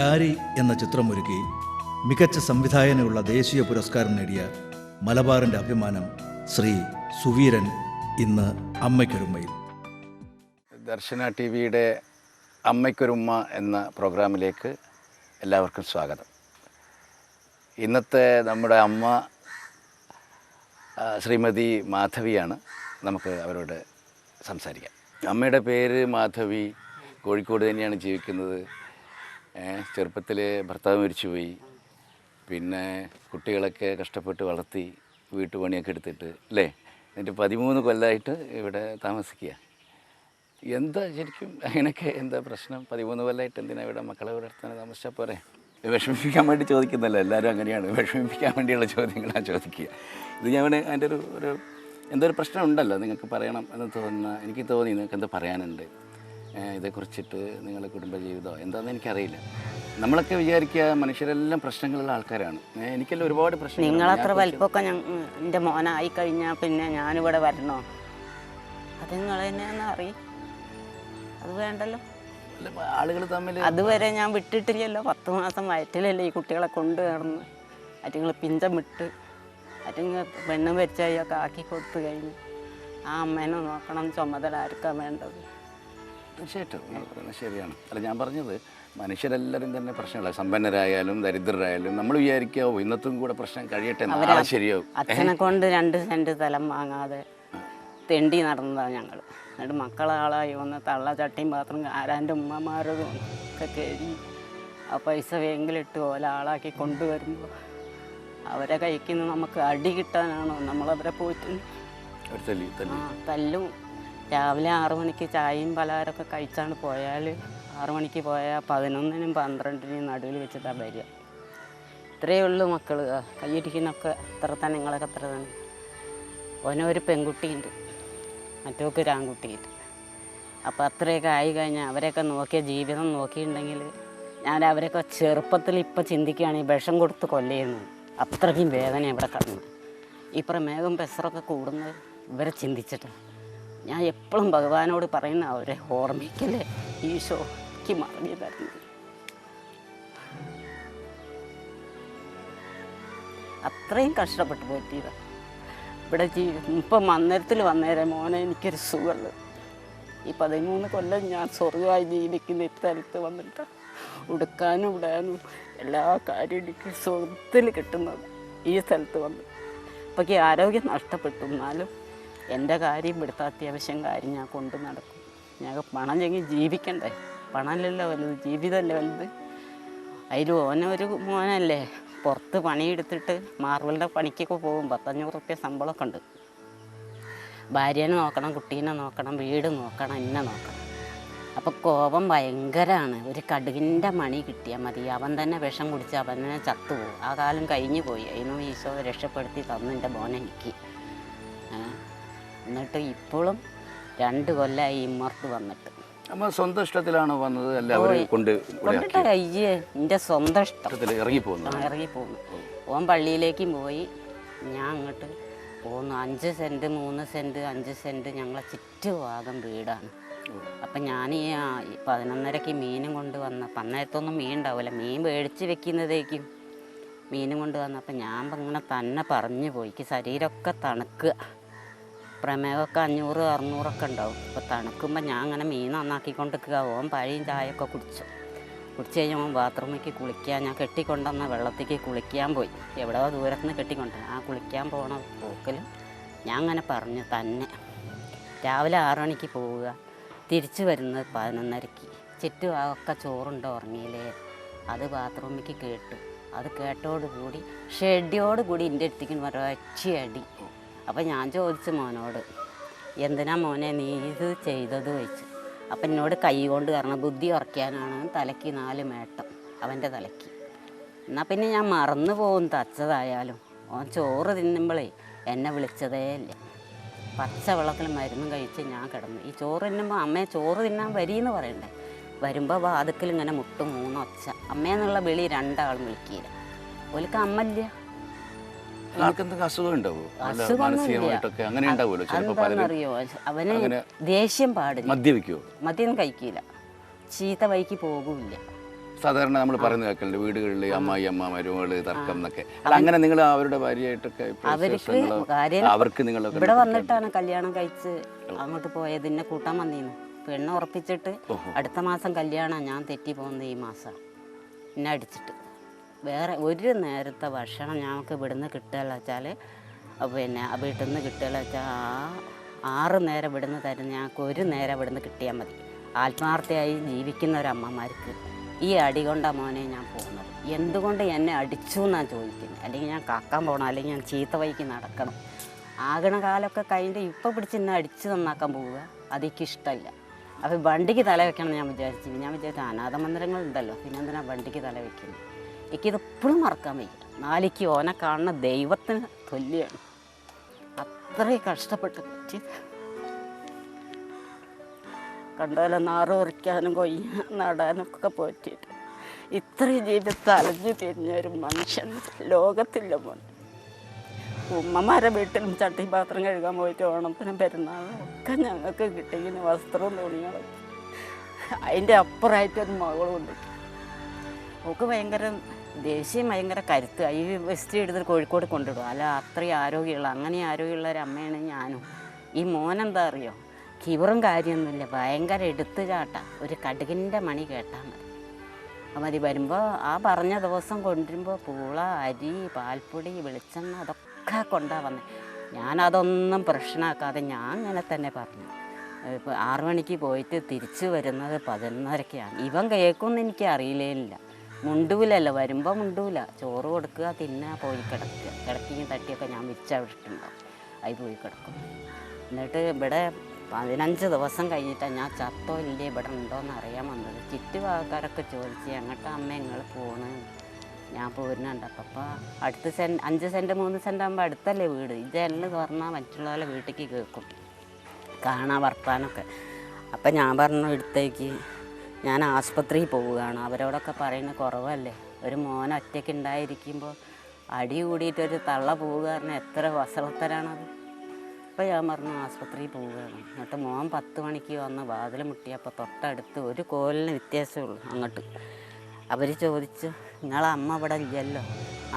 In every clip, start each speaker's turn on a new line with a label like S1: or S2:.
S1: പ്യാരി എന്ന ചിത്രമൊരുക്കി മികച്ച സംവിധായകനുള്ള ദേശീയ പുരസ്കാരം നേടിയ മലബാറിൻ്റെ അഭിമാനം ശ്രീ സുവീരൻ ഇന്ന് അമ്മയ്ക്കൊരുമ്മയിൽ.
S2: ദർശന ടി വിയുടെ അമ്മയ്ക്കൊരുമ്മ എന്ന പ്രോഗ്രാമിലേക്ക് എല്ലാവർക്കും സ്വാഗതം. ഇന്നത്തെ നമ്മുടെ അമ്മ ശ്രീമതി മാധവിയാണ്. നമുക്ക് അവരോട് സംസാരിക്കാം. അമ്മയുടെ പേര് മാധവി, കോഴിക്കോട് തന്നെയാണ് ജീവിക്കുന്നത്. ചെറുപ്പത്തിൽ ഭർത്താവ് മരിച്ചുപോയി. പിന്നെ കുട്ടികളൊക്കെ കഷ്ടപ്പെട്ട് വളർത്തി വീട്ടുപണിയൊക്കെ എടുത്തിട്ട് അല്ലേ, എന്നിട്ട് 13 കൊല്ലമായിട്ട് ഇവിടെ താമസിക്കുക. എന്താ ശരിക്കും അങ്ങനെയൊക്കെ എന്താ പ്രശ്നം? 13 കൊല്ലമായിട്ട് എന്തിനാണ് ഇവിടെ മക്കളെ ഇവിടെ അടുത്താണ് താമസിച്ചാൽ പോരെ? വിഷമിപ്പിക്കാൻ വേണ്ടി ചോദിക്കുന്നല്ലോ, എല്ലാവരും അങ്ങനെയാണ്, വിഷമിപ്പിക്കാൻ വേണ്ടിയുള്ള ചോദ്യങ്ങളാണ് ചോദിക്കുക. ഇത് ഞാൻ അതിൻ്റെ ഒരു എന്തോ ഒരു പ്രശ്നം ഉണ്ടല്ലോ, നിങ്ങൾക്ക് പറയണം എന്ന് തോന്നുന്ന എനിക്ക് തോന്നി. നിങ്ങൾക്ക് എന്താ പറയാനുണ്ട് ഇതേക്കുറിച്ചിട്ട്? നിങ്ങളുടെ കുടുംബജീവിതമോ എന്താണെന്ന് എനിക്കറിയില്ല. നമ്മളൊക്കെ വിചാരിക്കുക മനുഷ്യരെല്ലാം പ്രശ്നങ്ങളുള്ള ആൾക്കാരാണ്. എനിക്കെല്ലാം ഒരുപാട് പ്രശ്നം.
S3: നിങ്ങളത്ര വലിപ്പമൊക്കെ എൻ്റെ മോനായി കഴിഞ്ഞാൽ പിന്നെ ഞാനിവിടെ വരണോ? അത് നിങ്ങൾ തന്നെയാണെന്ന് അറിയും. അത് വേണ്ടല്ലോ.
S2: ആളുകൾ തമ്മിൽ
S3: അതുവരെ ഞാൻ വിട്ടിട്ടില്ലല്ലോ. 10 മാസം വയറ്റിലല്ലേ ഈ കുട്ടികളെ കൊണ്ട് നടന്ന്. അറ്റുങ്ങൾ പിഞ്ചം വിട്ട് അറ്റുങ്ങൾ പെണ്ണും വെച്ചായൊക്കെ ആക്കി കൊടുത്തു കഴിഞ്ഞു. ആ അമ്മേനെ നോക്കണം, ചുമതല ആർക്കാണ് വേണ്ടത്?
S2: തീർച്ചയായിട്ടും ശരിയാണ്. അല്ല, ഞാൻ പറഞ്ഞത് മനുഷ്യരെല്ലാവരും തന്നെ പ്രശ്നമില്ല. സമ്പന്നരായാലും ദരിദ്രരായാലും നമ്മൾ വിചാരിക്കാവോ ഇന്നത്തും കൂടെ പ്രശ്നം കഴിയട്ടെ, നാളെ ശരിയാവും.
S3: അച്ഛനെ കൊണ്ട് 2 സെൻറ്റ് സ്ഥലം വാങ്ങാതെ തെണ്ടി നടന്നതാണ് ഞങ്ങൾ. എന്നിട്ട് മക്കളെ ആളായി വന്ന് തള്ള ചട്ടിയും പാത്രം ആരാൻ്റെ ഉമ്മമാരതും ഒക്കെ കയറി ആ പൈസ വേങ്കിലിട്ട് പോലെ ആളാക്കി കൊണ്ടുവരുമ്പോൾ അവരെ കഴിക്കുന്ന നമുക്ക് അടി കിട്ടാനാണോ നമ്മളവരെ പോയിട്ട് തല്ലും. രാവിലെ 6 മണിക്ക് ചായയും പലഹാരമൊക്കെ കഴിച്ചാണ് പോയാൽ 6 മണിക്ക് പോയാൽ 11-നും 12-നും നടുവിൽ വെച്ചിട്ടാണ് വരിക. ഇത്രയേ ഉള്ളൂ മക്കൾ. കയ്യിരിക്കുന്നൊക്കെ എത്ര തന്നെ, നിങ്ങളൊക്കെ എത്ര തന്നെ. ഓനൊരു പെൺകുട്ടിയുണ്ട്, മറ്റോക്ക് ഒരു ആൺകുട്ടിയുണ്ട്. അപ്പോൾ അത്രയൊക്കെ ആയി കഴിഞ്ഞാൽ അവരെയൊക്കെ നോക്കിയ ജീവിതം നോക്കിയിട്ടുണ്ടെങ്കിൽ ഞാൻ അവരെയൊക്കെ ചെറുപ്പത്തിൽ ഇപ്പം ചിന്തിക്കുകയാണെങ്കിൽ വിഷം കൊടുത്ത് കൊല്ലുന്നു. അത്രയ്ക്കും വേദന ഇവിടെ കടന്നു. ഈ പ്രമേഹം പ്രഷറൊക്കെ കൂടുന്നത് ഇവരെ ചിന്തിച്ചിട്ടാണ്. ഞാൻ എപ്പോഴും ഭഗവാനോട് പറയുന്ന അവരെ ഓർമ്മിക്കല്ലേ ഈശോയ്ക്ക് മറഞ്ഞു തരുന്നത്. അത്രയും കഷ്ടപ്പെട്ട് പറ്റിയതാണ് ഇവിടെ ഇപ്പം മന്ദിരത്തിൽ വന്നേരെ മോനെ എനിക്കൊരു സുഖമുള്ളു. ഈ 13 കൊല്ലം ഞാൻ സ്വർഗമായി ജീവിക്കുന്ന ഇത്തരത്ത് വന്നിട്ട് ഉടുക്കാനും ഇടാനും എല്ലാ കാര്യവും എനിക്ക് സ്വർഗത്തിൽ കിട്ടുന്നത് ഈ സ്ഥലത്ത് വന്ന്. ഇപ്പൊക്ക് ആരോഗ്യം നഷ്ടപ്പെട്ടു, എന്നാലും എൻ്റെ കാര്യം ഇവിടുത്തെ അത്യാവശ്യം കാര്യം ഞാൻ കൊണ്ട് നടക്കും. ഞങ്ങൾക്ക് പണം ചെങ്ങി ജീവിക്കണ്ടേ? പണമല്ലല്ലോ വലുത്, ജീവിതമല്ലേ വലുത്. അതിൽ ഓനൊരു മോനല്ലേ പുറത്ത് പണിയെടുത്തിട്ട് മാർബിളിൻ്റെ പണിക്കൊക്കെ പോകും. 500 റുപ്യ ശമ്പളമൊക്കെ ഉണ്ട്. ഭാര്യനെ നോക്കണം, കുട്ടീനെ നോക്കണം, വീട് നോക്കണം, എന്നെ നോക്കണം. അപ്പോൾ കോപം ഭയങ്കരമാണ്. ഒരു കടുകിൻ്റെ മണി കിട്ടിയാൽ മതി, അവൻ തന്നെ വിഷം കുടിച്ച് അവൻ തന്നെ ചത്തുപോകും. ആ കാലം കഴിഞ്ഞു പോയി. അതിനും ഈശോ രക്ഷപ്പെടുത്തി തന്നു എൻ്റെ മോനെ എനിക്ക്. എന്നിട്ട് ഇപ്പോഴും 2 കൊല്ലമായി ഇമ്മർത്ത് വന്നിട്ട്.
S2: അമ്മ സ്വന്തം ഇഷ്ടത്തിലാണോ വന്നത്? അല്ല
S3: കൊണ്ടിട്ട് അയ്യേ എൻ്റെ സ്വന്തം ഇഷ്ടത്തിൽ
S2: ഇറങ്ങിപ്പോന്നു.
S3: ഓൻ പള്ളിയിലേക്കും പോയി, ഞാൻ അങ്ങോട്ട് പോന്നു. 5 സെൻറ്റ് 3 സെൻറ്റ് 5 സെൻറ്റ് ഞങ്ങളെ ചുറ്റുഭാഗം വീടാണ്. അപ്പം ഞാൻ ഈ 11:30-ക്ക് മീനും കൊണ്ട് വന്നപ്പം അന്നേരത്തൊന്നും മീൻ ഉണ്ടാവില്ല, മീൻ മേടിച്ച് വെക്കുന്നതേക്കും മീനും കൊണ്ട് വന്നപ്പം ഞാൻ ഇങ്ങനെ തന്നെ പറഞ്ഞു പോയി. ശരീരമൊക്കെ തണുക്കുക, പ്രമേഹമൊക്കെ 500-600 ഉണ്ടാവും. അപ്പോൾ തണുക്കുമ്പോൾ ഞാൻ അങ്ങനെ മീൻ നന്നാക്കിക്കൊണ്ടിരിക്കുക. ഓൻ പഴയും ചായയൊക്കെ കുടിച്ചു കഴിഞ്ഞാൽ ഓൻ ബാത്റൂമിലേക്ക് കുളിക്കാൻ, ഞാൻ കെട്ടിക്കൊണ്ടുവന്ന വെള്ളത്തേക്ക് കുളിക്കാൻ പോയി. എവിടെയോ ദൂരത്തുനിന്ന് കെട്ടിക്കൊണ്ടുവന്നു. ആ കുളിക്കാൻ പോണ പോക്കിൽ ഞാൻ അങ്ങനെ പറഞ്ഞു തന്നെ. രാവിലെ 6 മണിക്ക് പോവുക, തിരിച്ചു വരുന്നത് 11:30-ക്ക്. ചുറ്റുഭാഗമൊക്കെ ചോറുണ്ടോ ഉറങ്ങിയില്ലേ, അത് ബാത്റൂമിലേക്ക് കേട്ടു. അത് കേട്ടോടുകൂടി ഷെഡിയോടുകൂടി എൻ്റെ അടുത്തേക്ക് ഒരൊറ്റ അടി. അപ്പം ഞാൻ ചോദിച്ചു മോനോട്, എന്തിനാ മോനെ നീ ഇത് ചെയ്തത് ചോദിച്ചു. അപ്പം എന്നോട് കൈ കൊണ്ട് കാരണം ബുദ്ധി ഉറക്കാനാണ്, തലയ്ക്ക് 4 മേട്ടം അവൻ്റെ തലയ്ക്ക്. എന്നാൽ പിന്നെ ഞാൻ മറന്നു പോകും തച്ചതായാലും. ഓൻ ചോറ് തിന്നുമ്പോഴേ എന്നെ വിളിച്ചതേ ഇല്ല. പച്ച വെള്ളത്തിൽ മരുന്നും കഴിച്ച് ഞാൻ കിടന്നു. ഈ ചോറ് തിന്നുമ്പോൾ അമ്മയെ ചോറ് തിന്നാൻ വരീന്ന് പറയണ്ടേ. വരുമ്പോൾ വാതിക്കൽ ഇങ്ങനെ മുട്ടും 3 ഒച്ച. അമ്മയെന്നുള്ള വിളി 2 ആളും വിളിക്കില്ല. ഓൽക്ക് അമ്മയില്ല. അറിയോ, അവന് ദേഷ്യം പാടില്ല. മദ്യം കഴിക്കില്ല, ചീത്ത വഴിക്ക് പോകില്ല.
S2: സാധാരണ നമ്മൾ പറയുന്നത് കേൾക്കലുണ്ട് വീടുകളിൽ അമ്മായി അമ്മ മരുമകള് തർക്കം എന്നൊക്കെ. അല്ല, അങ്ങനെ നിങ്ങൾ അവരുടെ ഭാര്യയായിട്ടൊക്കെ അവർക്ക് നിങ്ങൾ
S3: ഇവിടെ വന്നിട്ടാണ് കല്യാണം കഴിച്ച് അങ്ങോട്ട് പോയത്. എന്നെ കൂട്ടാൻ വന്നിരുന്നു. പെണ്ണ് ഉറപ്പിച്ചിട്ട് അടുത്ത മാസം കല്യാണം. ഞാൻ തെറ്റി പോകുന്നത് ഈ മാസം എന്നെ അടിച്ചിട്ട്. വേറെ ഒരു നേരത്തെ ഭക്ഷണം ഞങ്ങൾക്ക് ഇവിടുന്ന് കിട്ടുകയെന്ന് വെച്ചാൽ പിന്നെ വീട്ടിൽ നിന്ന് കിട്ടുകയെന്ന് വെച്ചാൽ 6 നേരം ഇവിടുന്ന് തരുന്ന ഞങ്ങൾക്ക് 1 നേരം ഇവിടുന്ന് കിട്ടിയാൽ മതി. ആത്മാർത്ഥയായി ജീവിക്കുന്ന ഒരമ്മമാർക്ക് ഈ അടി കൊണ്ടാണ് മോനെ ഞാൻ പോകുന്നത്. എന്തുകൊണ്ട് എന്നെ അടിച്ചു എന്നാണ് ചോദിക്കുന്നത്. അല്ലെങ്കിൽ ഞാൻ കാക്കാൻ പോകണം, അല്ലെങ്കിൽ ഞാൻ ചീത്ത വഴിക്ക് നടക്കണം. ആകണ കാലമൊക്കെ കഴിഞ്ഞിട്ട് ഇപ്പോൾ പിടിച്ച് എന്നെ അടിച്ച് നന്നാക്കാൻ പോവുക അതെനിക്ക് ഇഷ്ടമല്ല. അപ്പോൾ വണ്ടിക്ക് തല വെക്കണം ഞാൻ വിചാരിച്ചു. ഞാൻ വിചാരിച്ചു അനാഥ മന്ദിരങ്ങളുണ്ടല്ലോ, പിന്നെ എന്തിനാ വണ്ടിക്ക് തല വയ്ക്കുന്നത്. എനിക്കിതെപ്പോഴും മറക്കാൻ വയ്യ. നാലിക്ക് ഓനെ കാണുന്ന ദൈവത്തിന് തുല്യമാണ്. അത്രയും കഷ്ടപ്പെട്ട് പറ്റിയത്. കണ്ടാലും നാറ് പറിക്കാനും കൊയ്യാൻ നടാനൊക്കെ പറ്റിയിട്ട് ഇത്രയും ജീവിതത്തിൽ അലഞ്ഞു തിരിഞ്ഞൊരു മനുഷ്യൻ ലോകത്തില്ല മോൻ. ഉമ്മമാരെ വീട്ടിലും ചട്ടി പാത്രം കഴുകാൻ പോയിട്ട് ഓണത്തിനും പെരുന്നാളും ഒക്കെ ഞങ്ങൾക്ക് കിട്ടിയ വസ്ത്രവും തുണികളും. അതിൻ്റെ അപ്പുറമായിട്ടൊരു മകളുണ്ട്. ഒക്കെ ഭയങ്കര ദേഷ്യം, ഭയങ്കര കരുത്ത്. ഈ വെസ്റ്റ് എടുത്തിട്ട് കോഴിക്കോട് കൊണ്ടിടും. അല്ല, അത്രയും ആരോഗ്യമുള്ള, അങ്ങനെ ആരോഗ്യമുള്ള ഒരു അമ്മയാണ് ഞാനും. ഈ മോനെന്താ അറിയോ, കിവറും കാര്യമൊന്നുമില്ല, ഭയങ്കര എടുത്തു ചാട്ട. ഒരു കടുകിൻ്റെ മണി കേട്ടാൽ മതി. മതി. വരുമ്പോൾ ആ പറഞ്ഞ ദിവസം കൊണ്ടുവരുമ്പോൾ പൂള, അരി, പാൽപ്പൊടി, വെളിച്ചെണ്ണ അതൊക്കെ കൊണ്ടാ വന്നത്. ഞാനതൊന്നും പ്രശ്നമാക്കാതെ ഞാൻ അങ്ങനെ തന്നെ പറഞ്ഞു. ഇപ്പോൾ 6 മണിക്ക് പോയിട്ട് തിരിച്ചു വരുന്നത് 11:30-ക്കാണ്. ഇവൻ കേൾക്കുമെന്ന് എനിക്ക് അറിയില്ലേയില്ല. മുണ്ടൂലല്ലോ, വരുമ്പോൾ മുണ്ടൂല. ചോറ് കൊടുക്കുക, തിന്നുക, പോയി കിടക്കുക. കിടക്കിയും തട്ടിയൊക്കെ ഞാൻ വിരിച്ചവിട്ടുണ്ടാവും. അതിൽ പോയി കിടക്കും. എന്നിട്ട് ഇവിടെ 15 ദിവസം കഴിഞ്ഞിട്ടാണ് ഞാൻ ചത്തോ ഇല്ലേ ഇവിടെ ഉണ്ടോയെന്ന് അറിയാൻ വന്നത്. ചുറ്റുഭാഗക്കാരൊക്കെ ചോദിച്ച് എങ്ങോട്ടാ അമ്മ നിങ്ങൾ പോണ്. ഞാൻ പോരുന്നുണ്ട്. അപ്പോൾ അടുത്ത 5 സെൻറ്റ് 3 സെൻറ്റ് ആകുമ്പോൾ അടുത്തല്ലേ വീട്. ഇതെല്ലാം തുറന്നാൽ മറ്റുള്ളവരെ വീട്ടിലേക്ക് കേൾക്കും, കാണാൻ വർത്താനൊക്കെ. അപ്പം ഞാൻ പറഞ്ഞു എടുത്തേക്ക് ഞാൻ ആശുപത്രിയിൽ പോവുകയാണ്. അവരോടൊക്കെ പറയുന്നത് കുറവല്ലേ. ഒരു മോൻ ഒറ്റയ്ക്ക് ഉണ്ടായിരിക്കുമ്പോൾ അടി കൂടിയിട്ടൊരു തള്ള പോവുക പറഞ്ഞാൽ എത്ര വസളത്തരാണത്. അപ്പോൾ ഞാൻ പറഞ്ഞു ആശുപത്രിയിൽ പോവുകയാണ്. എന്നിട്ട് മോൻ 10 മണിക്ക് വന്ന് വാതിൽ മുട്ടിയപ്പോൾ തൊട്ടടുത്ത് ഒരു കോലിന് വ്യത്യാസമേ ഉള്ളൂ അങ്ങോട്ട്. അവർ ചോദിച്ചു നിങ്ങളെ അമ്മ ഇവിടെ ഇല്ലല്ലോ,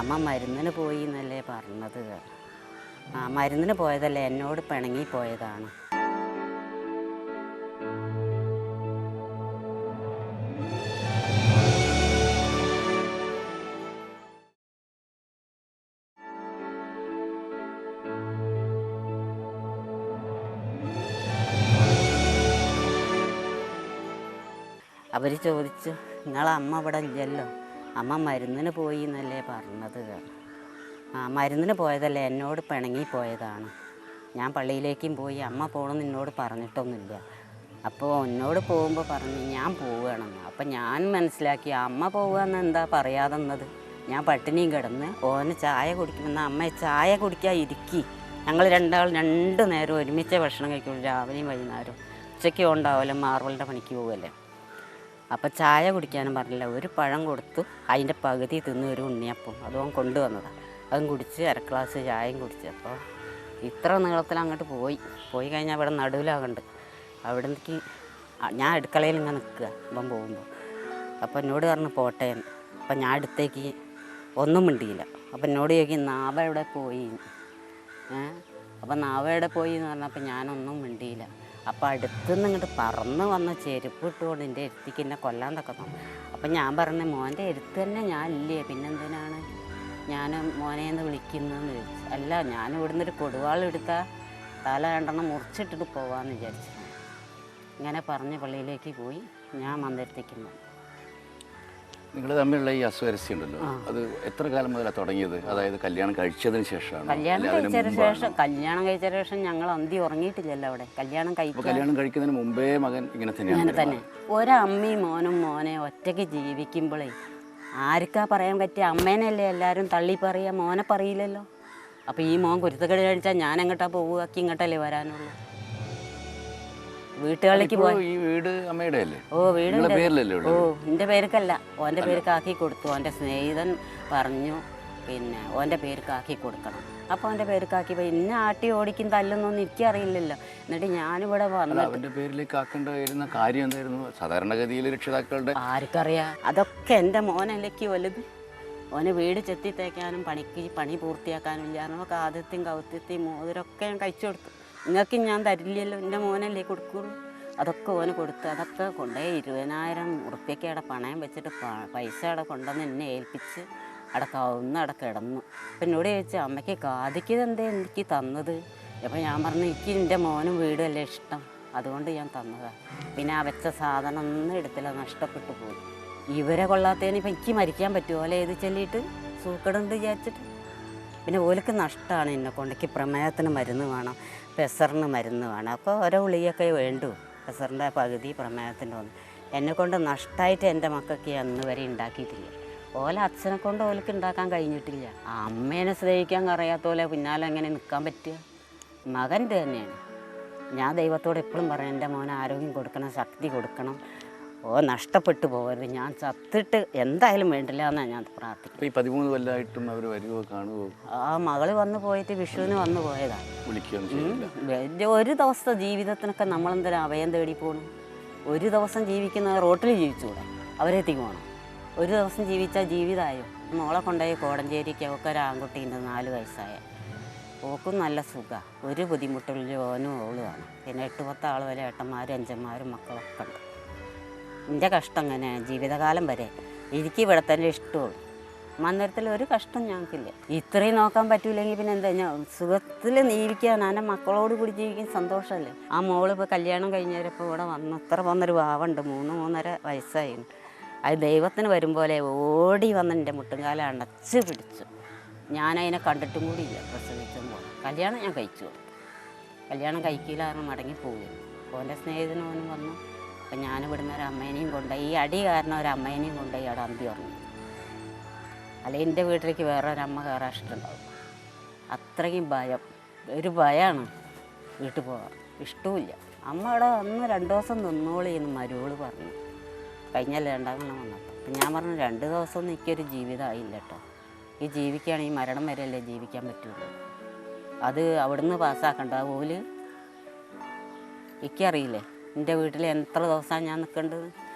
S3: അമ്മ മരുന്നിന് പോയി എന്നല്ലേ പറഞ്ഞത്. ആ മരുന്നിന് പോയതല്ലേ, എന്നോട് പിണങ്ങി പോയതാണ്. അവർ ചോദിച്ചു നിങ്ങളെ അമ്മ ഇവിടെ ഇല്ലല്ലോ, അമ്മ മരുന്നിന് പോയി എന്നല്ലേ പറഞ്ഞത്. ആ മരുന്നിന് പോയതല്ലേ, എന്നോട് പിണങ്ങി പോയതാണ്. ഞാൻ പള്ളിയിലേക്കും പോയി, അമ്മ പോകണമെന്ന് എന്നോട് പറഞ്ഞിട്ടൊന്നുമില്ല. അപ്പോൾ എന്നോട് പോകുമ്പോൾ പറഞ്ഞു ഞാൻ പോവുകയാണെന്ന്. അപ്പം ഞാൻ മനസ്സിലാക്കി അമ്മ പോകുകയെന്ന് എന്താ പറയാതെന്നത്. ഞാൻ പട്ടിണിയും കിടന്ന് ഓന് ചായ കുടിക്കുമെന്ന് അമ്മ ചായ കുടിക്കാൻ ഇരിക്കി. ഞങ്ങൾ 2 നേരം ഒരുമിച്ച് ഭക്ഷണം കഴിക്കുള്ളൂ, രാവിലെയും വൈകുന്നേരം. ഉച്ചയ്ക്ക് ഉണ്ടാവില്ല, മാർബിളിൻ്റെ പണിക്ക് പോകുമല്ലേ. അപ്പം ചായ കുടിക്കാനും പറഞ്ഞില്ല. ഒരു പഴം കൊടുത്തു, അതിൻ്റെ പകുതി തിന്ന് ഒരു ഉണ്ണിയപ്പം അതും കൊണ്ടുവന്നതാണ്. അതും കുടിച്ച് 1 ഗ്ലാസ് ചായയും കുടിച്ച്. അപ്പോൾ ഇത്ര നീളത്തിൽ അങ്ങോട്ട് പോയി കഴിഞ്ഞാൽ അവിടെ നടുവിലാകുന്നുണ്ട്. അവിടെ എനിക്ക് ഞാൻ അടുക്കളയിൽ ഇങ്ങനെ നിൽക്കുക ഇപ്പം പോകുമ്പോൾ. അപ്പോൾ എന്നോട് പറഞ്ഞു പോട്ടെ. അപ്പം ഞാൻ അടുത്തേക്ക് ഒന്നും മിണ്ടിയില്ല. അപ്പം എന്നോട് ചോദിക്കും നാവ എവിടെ പോയി. അപ്പം നാവ എവിടെ പോയി എന്ന് പറഞ്ഞപ്പോൾ ഞാനൊന്നും മിണ്ടിയില്ല. അപ്പോൾ അടുത്തുനിന്ന് ഇങ്ങോട്ട് പറന്ന് വന്ന ചെരുപ്പ് ഇട്ടുകൊണ്ട് എൻ്റെ എരുത്തിക്ക് എന്നെ കൊല്ലാൻ തക്കുന്നു. അപ്പം ഞാൻ പറഞ്ഞു മോൻ്റെ എരുത്ത് തന്നെ ഞാൻ ഇല്ലേ, പിന്നെന്തിനാണ് ഞാൻ മോനെന്ന് വിളിക്കുന്നതെന്ന് ചോദിച്ചു. അല്ല, ഞാൻ ഇവിടുന്ന് ഒരു കൊടുവാളെടുത്താൽ തല 2 മുറിച്ചിട്ടിട്ട് പോകാമെന്ന് വിചാരിച്ചു. ഇങ്ങനെ പറഞ്ഞ് പള്ളിയിലേക്ക് പോയി. ഞാൻ മന്ദിരത്തേക്ക് പോയി.
S2: നിങ്ങൾ തമ്മിലുള്ള ഈ അസ്വാരസ്യം ഉണ്ടല്ലോ, അത് എത്ര കാലം മുതലാണ് തുടങ്ങിയത്? അതായത് കല്യാണം കഴിച്ചതിന് ശേഷമാണ്?
S3: കല്യാണം കഴിച്ച ശേഷം ഞങ്ങൾ അന്തി ഉറങ്ങിയിട്ടില്ലല്ലോ അവിടെ. കല്യാണം
S2: കഴിക്കുന്നതിന് മുമ്പേ മകൻ ഇങ്ങനെ തന്നെ.
S3: ഒരമ്മയും മോനും മോനെ ഒറ്റയ്ക്ക് ജീവിക്കുമ്പോഴേ ആർക്കാ പറയാൻ പറ്റിയ? അമ്മേനല്ലേ എല്ലാവരും തള്ളി പറയുക, മോനെ പറയില്ലല്ലോ. അപ്പോൾ ഈ മോൻ കുരുത്തക്കേട് കഴിച്ചാൽ ഞാൻ എങ്ങോട്ടാ പോവുക? ഇങ്ങോട്ടല്ലേ വരാനുള്ളൂ. വീട്ടുകളിലേക്ക് പോയി.
S2: ഈ വീട് അമ്മയുടെ അല്ലേ?
S3: ഓ വീട് എൻ്റെ പേർക്കല്ല, ഓൻ്റെ പേർക്ക് ആക്കി കൊടുത്തു. ഓൻ്റെ സ്നേഹിതൻ പറഞ്ഞു പിന്നെ ഓൻ്റെ പേർക്ക് ആക്കി കൊടുക്കണം. അപ്പോൾ അവൻ്റെ പേരുക്കാക്കി പോയി. ഇന്ന ആട്ടി ഓടിക്കും തല്ലുന്നൊന്നും എനിക്കറിയില്ലല്ലോ. എന്നിട്ട് ഞാനിവിടെ വന്നു.
S2: അവൻ്റെ പേരിലേക്ക് ആക്കേണ്ട വരുന്ന കാര്യം എന്തായിരുന്നു? സാധാരണഗതിയിൽ രക്ഷിതാക്കളുടെ
S3: ആർക്കറിയാം? അതൊക്കെ എൻ്റെ മോനല്ലേക്ക് വലുത്. ഓനെ വീട് ചെത്തി തേക്കാനും പണി പൂർത്തിയാക്കാനും ഇല്ലായിരുന്നു. ആദ്യത്തെയും കൗത്യത്തെയും മോതിരൊക്കെ ഞാൻ കഴിച്ചു കൊടുത്തു. നിങ്ങൾക്ക് ഞാൻ തരില്ലല്ലോ, എൻ്റെ മോനല്ലേ കൊടുക്കുള്ളൂ. അതൊക്കെ ഓന് കൊടുത്ത് അതൊക്കെ കൊണ്ടുപോയി 20,000 ഉറുപ്പ്യക്ക് അവിടെ പണയം വെച്ചിട്ട് പൈസ അവിടെ കൊണ്ടുവന്ന് എന്നെ ഏൽപ്പിച്ച് അവിടെ കിടന്നു. അപ്പം എന്നോട് ചോദിച്ചു, അമ്മയ്ക്ക് കാതിക്ക് എന്തേ എനിക്ക് തന്നത്? അപ്പം ഞാൻ പറഞ്ഞു, എനിക്ക് എൻ്റെ മോനും വീടുമല്ലേ ഇഷ്ടം, അതുകൊണ്ട് ഞാൻ തന്നതാണ്. പിന്നെ ആ വെച്ച സാധനം ഒന്നും എടുത്തില്ല, നഷ്ടപ്പെട്ടു പോയി. ഇവരെ കൊള്ളാത്തതിന് ഇപ്പം എനിക്ക് മരിക്കാൻ പറ്റുമോ അല്ലെ എഴുതി ചൊല്ലിയിട്ട് സൂക്കടുണ്ട് വിചാരിച്ചിട്ട്. പിന്നെ ഓലക്ക് നഷ്ടമാണ് എന്നെ കൊണ്ട്. എനിക്ക് പ്രമേഹത്തിന് മരുന്ന് വേണം, പ്രഷറിന് മരുന്ന് വേണം. അപ്പോൾ ഓരോ ഗുളികയൊക്കെ വേണ്ടു. പ്രഷറിൻ്റെ പകുതി, പ്രമേഹത്തിൻ്റെ ഒന്ന്. എന്നെക്കൊണ്ട് നഷ്ടമായിട്ട് എൻ്റെ മക്കൾക്ക് അന്ന് വരെ ഉണ്ടാക്കിയിട്ടില്ല. ഓല അച്ഛനെ കൊണ്ട് ഓലക്ക് ഉണ്ടാക്കാൻ കഴിഞ്ഞിട്ടില്ല. അമ്മേനെ സ്നേഹിക്കാൻ അറിയാത്ത പോലെ പിന്നാലെ എങ്ങനെ നിൽക്കാൻ പറ്റുക? മകൻ്റെ തന്നെയാണ്. ഞാൻ ദൈവത്തോട് എപ്പോഴും പറയും, എൻ്റെ മോന് ആരോഗ്യം കൊടുക്കണം, ശക്തി കൊടുക്കണം, നഷ്ടപ്പെട്ടു പോകരുത്. ഞാൻ ചത്തിട്ട് എന്തായാലും വേണ്ടില്ല എന്നാണ് ഞാൻ പ്രാർത്ഥിക്കുന്നത്.
S2: ഈ 13 കൊല്ലമായിട്ടും അവർ വരുവോ കാണുമോ?
S3: ആ മകള് വന്നു പോയിട്ട് വിഷുവിന് വന്നു പോയതാണ്. ഒരു ദിവസത്തെ ജീവിതത്തിനൊക്കെ നമ്മളെന്തിനാ അഭയം തേടി പോകണം? ഒരു ദിവസം ജീവിക്കുന്ന റോട്ടിൽ ജീവിച്ചുകൂടെ? അവരെത്തി പോകണം. ഒരു ദിവസം ജീവിച്ചാൽ ജീവിതമായോ? മോളെ കൊണ്ടുപോയി കോടഞ്ചേരിക്ക് ഒക്കെ ഒരു ആൺകുട്ടിയുണ്ട്, 4 വയസ്സായ. ഓക്കും നല്ല സുഖമാണ്, ഒരു ബുദ്ധിമുട്ടില്ല. ഓനും ഓളുമാണ്. പിന്നെ 8-10 ആൾ വരെ ഏട്ടന്മാരും അഞ്ചന്മാരും മക്കളൊക്കെ ഉണ്ട്. എൻ്റെ കഷ്ടം അങ്ങനെയാണ് ജീവിതകാലം വരെ. എനിക്ക് ഇവിടെ തന്നെ ഇഷ്ടമുള്ളൂ. മന്ദിരത്തിൽ ഒരു കഷ്ടം ഞങ്ങൾക്കില്ല. ഇത്രയും നോക്കാൻ പറ്റൂലെങ്കിൽ പിന്നെ എന്താ, ഞാൻ സുഖത്തിൽ ജീവിക്കാൻ എൻ്റെ മക്കളോട് കൂടി ജീവിക്കാൻ സന്തോഷമല്ലേ. ആ മോള് ഇപ്പോൾ കല്യാണം കഴിഞ്ഞവരിപ്പോൾ ഇവിടെ വന്നൊരു പാവുണ്ട്, 3-3.5 വയസ്സായി. അത് ദൈവത്തിന് വരും പോലെ ഓടി വന്ന് എൻ്റെ മുട്ടുംകാലം അടച്ച് പിടിച്ചു. ഞാനതിനെ കണ്ടിട്ടും കൂടിയില്ല. പ്രസവിക്കുമ്പോൾ കല്യാണം ഞാൻ കഴിച്ചു കൊടുത്തു. കല്യാണം കഴിക്കില്ലായിരുന്നു, മടങ്ങിപ്പോവുകയും. ഓൻ്റെ സ്നേഹിതനോനും വന്നു. അപ്പം ഞാനിവിടുന്ന് ഒരു അമ്മേനെയും കൊണ്ടുപോയി, ഈ അടി കാരണം ഒരു അമ്മേനെയും കൊണ്ടുപോയി അവിടെ അന്തി ഉറങ്ങി. അല്ലെങ്കിൽ എൻ്റെ വീട്ടിലേക്ക് വേറെ ഒരമ്മ കയറാൻ ഇഷ്ടമുണ്ടാവും. അത്രയും ഭയം, ഒരു ഭയമാണ് വീട്ടിൽ പോകാൻ. ഇഷ്ടവുമില്ല. അമ്മ അവിടെ അന്ന് 2 ദിവസം നിന്നോളിന്ന് മരുവോള് പറഞ്ഞു. കഴിഞ്ഞല്ലേ 2ാം കൊല്ലം വന്നപ്പോൾ. അപ്പം ഞാൻ പറഞ്ഞു, 2 ദിവസം എനിക്കൊരു ജീവിതമായില്ല കേട്ടോ. ഈ ജീവിക്കുകയാണെങ്കിൽ മരണം വരെയല്ലേ ജീവിക്കാൻ പറ്റുള്ളൂ. അത് അവിടുന്ന് പാസ്സാക്കണ്ട ഓല്. എനിക്കറിയില്ലേ എൻ്റെ വീട്ടിൽ എത്ര ദിവസമാണ് ഞാൻ നിൽക്കേണ്ടത്.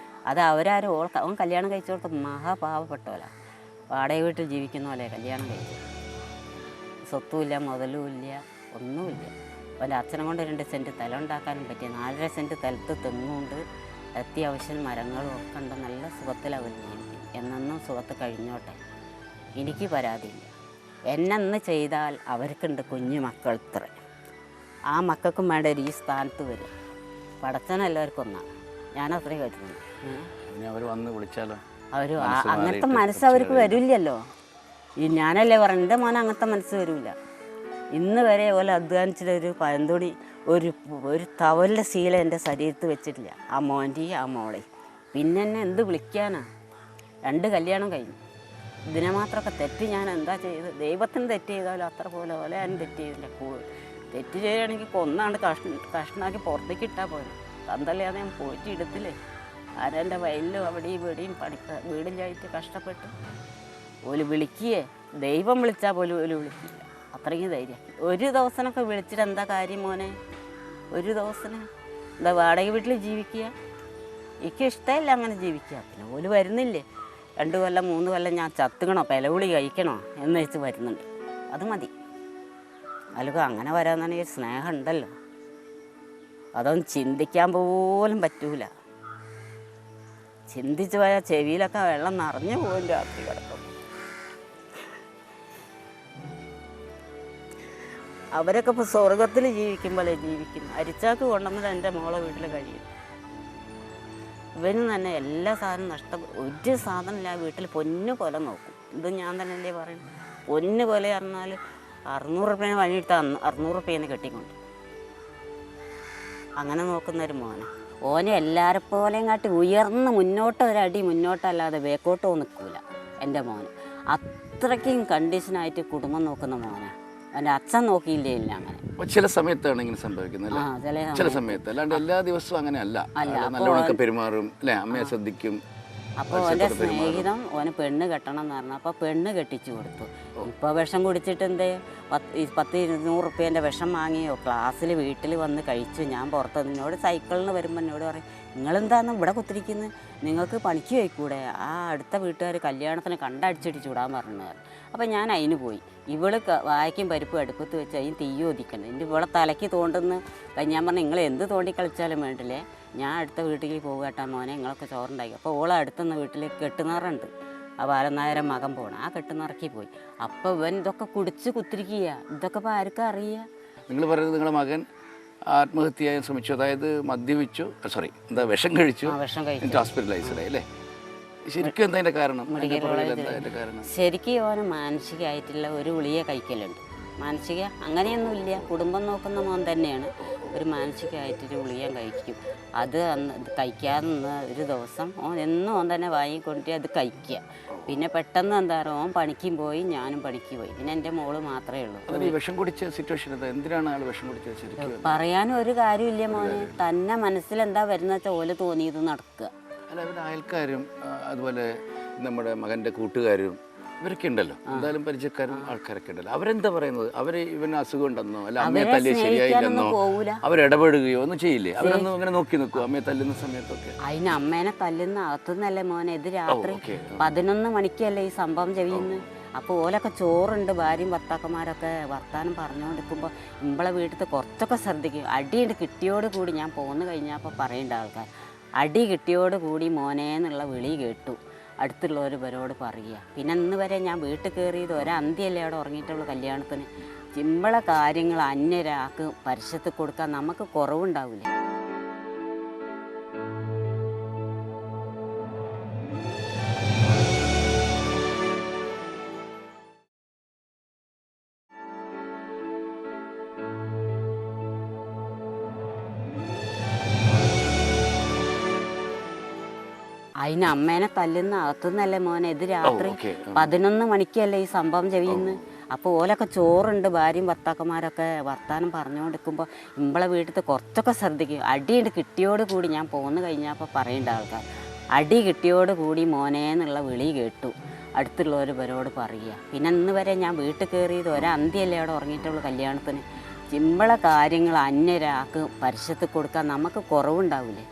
S3: അത് അവരാരും അവൻ കല്യാണം കഴിച്ചോടത്ത് മഹാപാവപ്പെട്ടോല. വാടക വീട്ടിൽ ജീവിക്കുന്ന പോലെ കല്യാണം കഴിച്ചു. സ്വത്തുമില്ല, മുതലുമില്ല, ഒന്നുമില്ല. അവൻ്റെ അച്ഛനെ കൊണ്ട് 2 സെൻറ്റ് സ്ഥലം ഉണ്ടാക്കാനും പറ്റിയ 4.5 സെൻറ്റ് സ്ഥലത്ത് തെങ്ങുണ്ട്, അത്യാവശ്യം മരങ്ങളും ഒക്കെ ഉണ്ട്. നല്ല സുഖത്തിൽ അവർ ജീവിക്കും. എന്നും സുഖത്ത് കഴിഞ്ഞോട്ടെ, എനിക്ക് പരാതിയില്ല. എന്നെന്ന് ചെയ്താൽ അവർക്കുണ്ട് കുഞ്ഞു മക്കൾ ഇത്ര. ആ മക്കൾക്കും വേണ്ട ഒരു ഈ സ്ഥാനത്ത് വരും. പടച്ചനെല്ലാവർക്കും ഒന്നാണ്. ഞാനത്രയും കേട്ടിട്ടുണ്ട്.
S2: അവർ വന്ന് വിളിച്ചാലോ?
S3: അവർ അങ്ങനത്തെ മനസ്സ് അവർക്ക് വരില്ലല്ലോ. ഈ ഞാനല്ലേ പറഞ്ഞു, എൻ്റെ മോനെ അങ്ങനത്തെ മനസ്സ് വരില്ല. ഇന്ന് വരെ പോലെ അധ്വാനിച്ചിട്ട് ഒരു പഴന്തുണി, ഒരു തവലിൻ്റെ ശീലം എൻ്റെ ശരീരത്ത് വെച്ചിട്ടില്ല. ആ മോൻ്റെയും ആ മോളെയും. പിന്നെ എന്നെ എന്ത് വിളിക്കാനാ? 2 കല്യാണം കഴിഞ്ഞു. ഇതിനെ മാത്രമൊക്കെ തെറ്റ് ഞാൻ എന്താ ചെയ്ത്? ദൈവത്തിന് തെറ്റ് ചെയ്താലും അത്ര പോലെ ഞാൻ തെറ്റ് ചെയ്തില്ല. തെറ്റ് ചെയ്യുകയാണെങ്കിൽ കൊന്നാണ്ട് കഷ്ണാക്കി പുറത്തേക്ക് ഇട്ടാൽ പോലും തന്തല്ലാതെ ഞാൻ പോയിട്ട് ഇടത്തില്ലേ. ആരെൻ്റെ വയലിലും അവിടെയും ഇവിടെയും വീടില്ലായിട്ട് കഷ്ടപ്പെട്ട് ഓല് വിളിക്കുകയെ, ദൈവം വിളിച്ചാൽ പോലും ഓല് വിളിക്കില്ല. അത്രയും ധൈര്യം. ഒരു ദിവസമൊക്കെ വിളിച്ചിട്ട് എന്താ കാര്യം മോനെ? ഒരു ദിവസം എന്താ വാടക വീട്ടിൽ ജീവിക്കുക? എനിക്ക് ഇഷ്ടമല്ല അങ്ങനെ ജീവിക്കുക. പിന്നെ ഓല് വരുന്നില്ലേ, 2 കൊല്ലം 3 കൊല്ലം ഞാൻ ചത്തുകണോ, പെലവിളി കഴിക്കണോ എന്ന് വെച്ച് വരുന്നുണ്ട്. അത് മതി. അല്ലെങ്കിൽ അങ്ങനെ വരാമെന്നാണെങ്കിൽ സ്നേഹം ഉണ്ടല്ലോ. അതൊന്നും ചിന്തിക്കാൻ പോലും പറ്റൂല. ചിന്തിച്ച് പോയാൽ ചെവിയിലൊക്കെ വെള്ളം നിറഞ്ഞു പോകും രാത്രി കിടക്കും. അവരൊക്കെ ഇപ്പോൾ സ്വർഗത്തിൽ ജീവിക്കുമ്പോഴേ ജീവിക്കുന്നു. അരിച്ചാക്ക് കൊണ്ടുവന്നിട്ട് എൻ്റെ മോളെ വീട്ടിൽ കഴിയും. ഇവന് തന്നെ എല്ലാ സാധനവും ഒരു സാധനമില്ല. വീട്ടിൽ പൊന്നു പോലെ നോക്കും. ഇത് ഞാൻ തന്നെയല്ലേ പറയുന്നത്. പൊന്നു പോലെ പറഞ്ഞാൽ 600 റുപ്യേനെ വഴിയെടുത്ത് 600 റുപ്യേനെ കെട്ടിക്കൊണ്ട് അങ്ങനെ നോക്കുന്നൊരു മോനെ. ഓനെ എല്ലാവരെ പോലെയും കാട്ടി ഉയർന്ന് മുന്നോട്ടൊരടി മുന്നോട്ടല്ലാതെ ബേക്കോട്ടോ നിൽക്കൂല എൻ്റെ മോന്. അത്രയ്ക്കും കണ്ടീഷനായിട്ട് കുടുംബം നോക്കുന്ന മോനെ. എൻ്റെ അച്ഛൻ നോക്കിയില്ലേ ഇല്ല അങ്ങനെ.
S2: ചില സമയത്താണ് ഇങ്ങനെ സംഭവിക്കുന്നത്. ചില സമയത്ത്, അല്ലാണ്ട് എല്ലാ ദിവസവും അങ്ങനെ അല്ല. നല്ലോണമൊക്കെ പെരുമാറും അല്ലേ, അമ്മയെ ശ്രദ്ധിക്കും.
S3: അപ്പോൾ ഓൻ്റെ സ്നേഹിതം ഓന് പെണ്ണ് കെട്ടണം എന്ന് പറഞ്ഞു. അപ്പോൾ പെണ്ണ് കെട്ടിച്ചു കൊടുത്തു. ഇപ്പോൾ വിഷം കുടിച്ചിട്ട് എന്തേ 10-200 റുപ്യേൻ്റെ വിഷം വാങ്ങിയോ ക്ലാസ്സിൽ വീട്ടിൽ വന്ന് കഴിച്ചു. ഞാൻ പുറത്ത് എന്നോട് സൈക്കിളിന് വരുമ്പോൾ എന്നോട് പറയും, നിങ്ങളെന്താന്ന് ഇവിടെ കുത്തിരിക്കുന്നത്, നിങ്ങൾക്ക് പണിക്ക് പോയിക്കൂടെ, ആ അടുത്ത വീട്ടുകാർ കല്യാണത്തിന് കണ്ടടിച്ചിട്ട് ചൂടാൻ പറഞ്ഞു. അപ്പോൾ ഞാൻ അതിന് പോയി. ഇവള് വായ്ക്കും പരിപ്പും അടുപ്പത്ത് വെച്ച് അതിന് തീ ഒതിക്കണം. എൻ്റെ ഇവളെ തലയ്ക്ക് തോണ്ടുന്ന ഞാൻ പറഞ്ഞു, നിങ്ങൾ എന്ത് തോണ്ടി കളിച്ചാലും വേണ്ടില്ലേ, ഞാൻ അടുത്ത വീട്ടിൽ പോകട്ടാ മോനെ, നിങ്ങളൊക്കെ ചോറുണ്ടാക്കി. അപ്പോൾ ഓളെ അടുത്തുനിന്ന് വീട്ടിൽ കെട്ടുനിറുണ്ട്, ആ ബാലനായരം മകൻ പോകണം, ആ കെട്ടുനിറക്കി പോയി. അപ്പോൾ ഇവൻ ഇതൊക്കെ കുടിച്ച് കുത്തിരിക്കുക. ഇതൊക്കെ ഇപ്പോൾ ആർക്കും അറിയുക.
S2: നിങ്ങൾ പറയുന്നത് നിങ്ങളുടെ മകൻ ആത്മഹത്യ ചെയ്യാൻ ശ്രമിച്ചു, അതായത് മദ്യപിച്ചു, വിഷം കഴിച്ചു,
S3: വിഷം കഴിച്ചു,
S2: ഹോസ്പിറ്റലൈസ്ഡ് അല്ലേ? ശരിക്കും എന്താ അതിൻ്റെ കാരണം?
S3: ശരിക്കും ഓന് മാനസികമായിട്ടുള്ള ഒരു ഗുളിക കഴിക്കലുണ്ട്. മാനസിക അങ്ങനെയൊന്നുമില്ല, കുടുംബം നോക്കുന്ന മോൻ തന്നെയാണ്. ഒരു മാനസികമായിട്ടൊരു ഗുളിക കഴിക്കും. അത് കഴിക്കാതെ നിന്ന് ഒരു ദിവസം എന്നും ഓൻ തന്നെ വാങ്ങിക്കൊണ്ടിട്ട് അത് കഴിക്കുക. പിന്നെ പെട്ടെന്ന് എന്താ പറയുക, ഓൻ പണിക്കും പോയി, ഞാനും പണിക്ക് പോയി. പിന്നെ എൻ്റെ മോള് മാത്രമേ ഉള്ളൂ.
S2: വിഷം കുടിച്ച സിറ്റുവേഷൻ എന്തിനാണ് ആൾ വിഷം കുടിച്ചത്?
S3: പറയാനും ഒരു കാര്യമില്ല മോനെ, തന്നെ മനസ്സിലെന്താ വരുന്ന വെച്ചാൽ ഓല് തോന്നിയത് നടക്കുക.
S2: അല്ല, അവരുടെ അയൽക്കാരും അതുപോലെ നമ്മുടെ മകൻ്റെ കൂട്ടുകാരും ഇവരൊക്കെ ഉണ്ടല്ലോ, എന്തായാലും പരിചയക്കാരും ആൾക്കാരൊക്കെ ഉണ്ടല്ലോ, അവരെന്താ പറയുന്നത്? അവർ ഇവന് അസുഖം ഉണ്ടെന്നോ അല്ല അമ്മയെ തല്ലിയ ശരിയായില്ലെന്നോ അവരിടപെടുകയോ ഒന്നും ചെയ്യില്ലേ? അവരൊന്നും ഇങ്ങനെ നോക്കി നിൽക്കും അമ്മയെ തല്ലുന്ന സമയത്തൊക്കെ?
S3: അതിന് അമ്മേനെ തല്ലുന്ന അകത്തുനിന്നല്ലേ മോനെ, ഇത് രാത്രി 11 മണിക്കല്ലേ ഈ സംഭവം ചെയ്യുന്നത്. അപ്പോൾ ഓലൊക്കെ ചോറുണ്ട്, ഭാര്യയും ഭർത്താക്കന്മാരൊക്കെ വർത്താനം പറഞ്ഞുകൊണ്ടിരിക്കുമ്പോൾ ഇമ്പളെ വീട്ടിൽ കുറച്ചൊക്കെ ശ്രദ്ധിക്കും. അടിയുണ്ട് കിട്ടിയോട് കൂടി ഞാൻ പോന്നു കഴിഞ്ഞപ്പോൾ പറയേണ്ട ആൾക്കാർ, അടി കിട്ടിയോട് കൂടി മോനേന്നുള്ള വിളി കേട്ടു. അടുത്തുള്ളവരോട് പറയുക. പിന്നെ ഇന്ന് വരെ ഞാൻ വീട്ടിൽ കയറിയത് ഒരന്ത്യല്ലേ അവിടെ ഉറങ്ങിയിട്ടുള്ളൂ കല്യാണത്തിന്. ചിമ്പള കാര്യങ്ങൾ അന്യരാക്ക് പരസ്യത്തിൽ കൊടുക്കാൻ നമുക്ക് കുറവുണ്ടാവില്ല. അതിന് അമ്മേനെ തല്ലുന്ന അകത്തുനിന്നല്ലേ മോനെ, ഇത് രാത്രി 11 മണിക്കല്ലേ ഈ സംഭവം ചെയ്യുന്നത്. അപ്പോൾ ഓലൊക്കെ ചോറുണ്ട്, ഭാര്യയും ഭർത്താക്കന്മാരൊക്കെ വർത്താനം പറഞ്ഞുകൊണ്ടിരിക്കുമ്പോൾ ഇമ്പളെ വീട്ടിൽ കുറച്ചൊക്കെ ശ്രദ്ധിക്കും. അടിയുണ്ട് കിട്ടിയോട് കൂടി ഞാൻ പോന്നു കഴിഞ്ഞപ്പോൾ പറയേണ്ട ആൾക്കാർ, അടി കിട്ടിയോട് കൂടി മോനേന്നുള്ള വിളി കേട്ടു. അടുത്തുള്ളവരോട് പറയുക. പിന്നെ ഇന്ന് വരെ ഞാൻ വീട്ടിൽ കയറിയത് ഒരന്ത്യല്ലേ അവിടെ ഉറങ്ങിയിട്ടുള്ളൂ കല്യാണത്തിന്. ചിമ്പള കാര്യങ്ങൾ അന്യരാക്ക് പരസ്യത്തിൽ കൊടുക്കാൻ നമുക്ക് കുറവുണ്ടാവില്ലേ?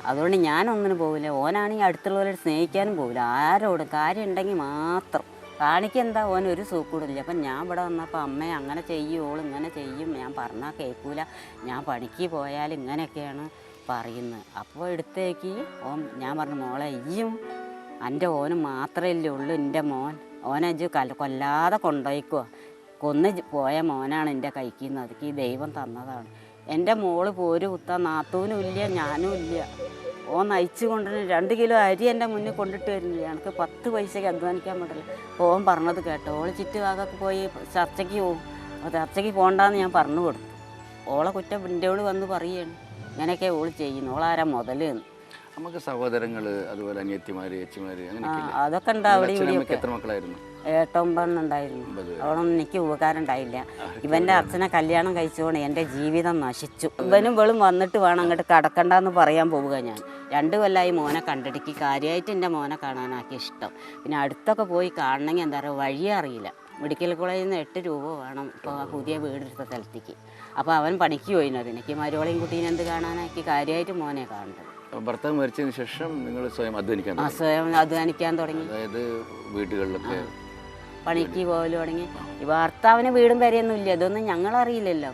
S3: അതുകൊണ്ട് ഞാനൊന്നിനും പോവില്ല. ഓനാണെങ്കിൽ അടുത്തുള്ളവരെ സ്നേഹിക്കാനും പോവില്ല. ആരോടും കാര്യം ഉണ്ടെങ്കിൽ മാത്രം കാണിക്കെന്താ, ഓനൊരു സൂക്കൂടില്ല. അപ്പം ഞാൻ ഇവിടെ വന്നപ്പോൾ അമ്മയെ അങ്ങനെ ചെയ്യുമോളും ഇങ്ങനെ ചെയ്യും, ഞാൻ പറഞ്ഞാൽ കേൾക്കൂല, ഞാൻ പണിക്ക് പോയാൽ ഇങ്ങനെയൊക്കെയാണ് പറയുന്നത്. അപ്പോൾ എടുത്തേക്ക് ഞാൻ പറഞ്ഞു, മോളെ ഇയ്യും എൻ്റെ ഓന് മാത്രമല്ലേ ഉള്ളൂ എൻ്റെ മോൻ, ഓനെ ഇജ്ജ് കൊല്ലാതെ കൊണ്ടുപോയിക്കോ, കൊന്ന് പോയ മോനാണ് എൻ്റെ കൈക്കുന്നത്, അതൊക്കെ ഈ ദൈവം തന്നതാണ്. എൻ്റെ മോള് പോര് കുത്താൻ നാത്തൂനും ഇല്ല ഞാനും ഇല്ല. നയിച്ചു കൊണ്ടുവരുന്ന 2 കിലോ അരി എൻ്റെ മുന്നിൽ കൊണ്ടിട്ട് വരുന്നില്ല. എനിക്ക് 10 പൈസയ്ക്ക് അധ്വാനിക്കാൻ പറ്റില്ല. ഓൻ പറഞ്ഞത് കേട്ടോ, ഓള് ചുറ്റുഭാഗമൊക്കെ പോയി ചർച്ചയ്ക്ക് പോകും. അപ്പോൾ ചർച്ചയ്ക്ക് പോകണ്ടെന്ന് ഞാൻ പറഞ്ഞു കൊടുത്തു. ഓളെ കുറ്റം പിന്നോട് വന്ന് പറയുകയാണ്, ഇങ്ങനെയൊക്കെ ഓള് ചെയ്യുന്നു, ഓളാരാ മുതലെന്ന്.
S2: നമുക്ക് സഹോദരങ്ങൾ അതുപോലെ അനിയത്തിമാര് ചേച്ചിമാര്
S3: അതൊക്കെ ഉണ്ട്. അവിടെ ഇവിടെയൊക്കെ
S2: എത്ര മക്കളായിരുന്നു?
S3: 8-9 ഉണ്ടായിരുന്നു. അവളൊന്നും എനിക്ക് ഉപകാരം ഉണ്ടായില്ല. ഇവൻ്റെ അച്ഛനെ കല്യാണം കഴിച്ചുകൊണ്ട് എൻ്റെ ജീവിതം നശിച്ചു. ഇവനും വെളും വന്നിട്ട് വേണം അങ്ങോട്ട് കടക്കണ്ടെന്ന് പറയാൻ പോവുക. ഞാൻ 2 കൊല്ലമായി മോനെ കണ്ടിട്ട് കാര്യമായിട്ട് എൻ്റെ മോനെ കാണാനാക്കി ഇഷ്ടം. പിന്നെ അടുത്തൊക്കെ പോയി കാണണമെങ്കിൽ എന്താ പറയുക, വഴിയേ അറിയില്ല. മെഡിക്കൽ കോളേജിൽ നിന്ന് 8 രൂപ വേണം ഇപ്പോൾ ആ പുതിയ വീടെടുത്ത സ്ഥലത്തേക്ക്. അപ്പോൾ അവൻ പണിക്ക് പോയിനത്. എനിക്ക് മരുവളയും കുട്ടീനെ എന്ത് കാണാനാക്കി കാര്യമായിട്ട് മോനെ കാണുന്നത്.
S2: ഭർത്താവ് മരിച്ചതിന് ശേഷം നിങ്ങൾ സ്വയം
S3: അധ്വാനിക്കാൻ തുടങ്ങി.
S2: അതായത് വീടുകളിലൊക്കെ
S3: പണിക്ക് പോകലും തുടങ്ങി. ഭർത്താവിന് വീടും വരെയൊന്നും ഇല്ല, ഇതൊന്നും ഞങ്ങളറിയില്ലല്ലോ.